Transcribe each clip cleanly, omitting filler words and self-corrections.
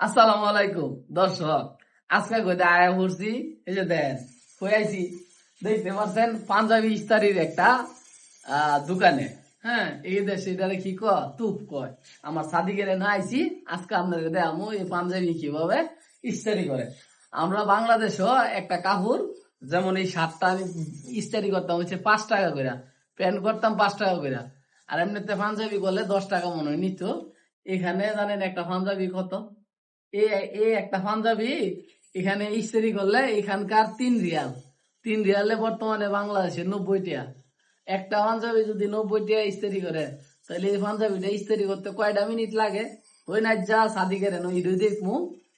আসসালামু আলাইকুম দর্শক, আজকে কইতে আয়া পড়ছি। এই যে দেন কই আইছি দেখতে পাচ্ছেন পাঞ্জাবি ইস্তারির একটা দোকানে। হ্যাঁ, এই দেশে এটারে কি কয় তুপ কয়। আমার সাদিকের না আইছি, আজকে আপনাদের দেখামু এই পাঞ্জাবি কিভাবে ইস্তারি করে। আমরা বাংলাদেশও একটা কাপড়, যেমন এই শার্টটা আমি ইস্তারি করতাম হচ্ছে 5 টাকা করে, প্যান্ট করতাম 5 টাকা করে, আর এমনিতে পাঞ্জাবি করলে 10 টাকা মনে হয় নিত। এখানে জানেন একটা পাঞ্জাবি কত? এই একটা পাঞ্জাবি এখানে ইস্ত্রি করলে এখানকার 3 রিয়াল। 3 রিয়ালে বর্তমানে বাংলাদেশে 90 টাকা। একটা পাঞ্জাবি যদি 90 টাকা ইস্ত্রি করে, তাহলে এই পাঞ্জাবিটা ইস্ত্রি করতে কয়টা মিনিট লাগে? ওই না যা সাদিকের দেখমু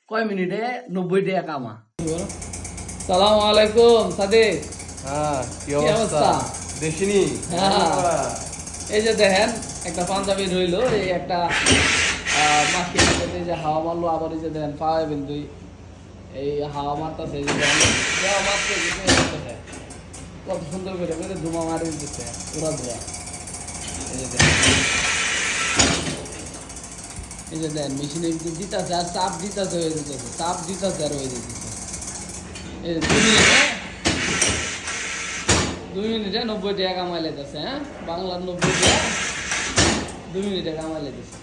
কয় মিনিটে 90 টাকা কামা। সালাম আলাইকুম সাদিক। হ্যাঁ, কি কি অবস্থা? অবস্থা? দেখিনি? হ্যাঁ। এই যে দেখেন একটা পাঞ্জাবি রইলো, এই একটা মাকে যে হাওয়া মারলো, আবার এই যে দেখেন পাওয়া কিন্তু এই হাওয়া মারতেছে, কত সুন্দর করে করে ধুমা মারি দিচ্ছে ওরা ধোয়া। এই যে দেখেন, এই যে দেখেন মেশিনে দিতেছে আর চাপ দিতেছে, হয়ে যেতেছে, চাপ দিতেছে আর হয়ে যেতেছে। এই যে 2 মিনিটে 90 টাকা কামাই লেগেছে। হ্যাঁ, বাংলার 90 টাকা 2 মিনিটে কামাই লেগেছে।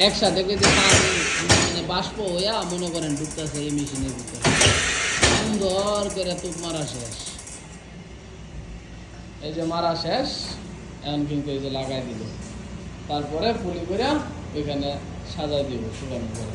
একসাথে কিন্তু মানে বাষ্প হইয়া মনে করেন ঢুকতেছে এই মেশিনের ভিতরে, সুন্দর করে তুপ মারা শেষ। এই যে মারা শেষ, এখন কিন্তু এই যে লাগাই দিল, তারপরে পুলি করে ওইখানে সাজাই দিব শুকানো করে।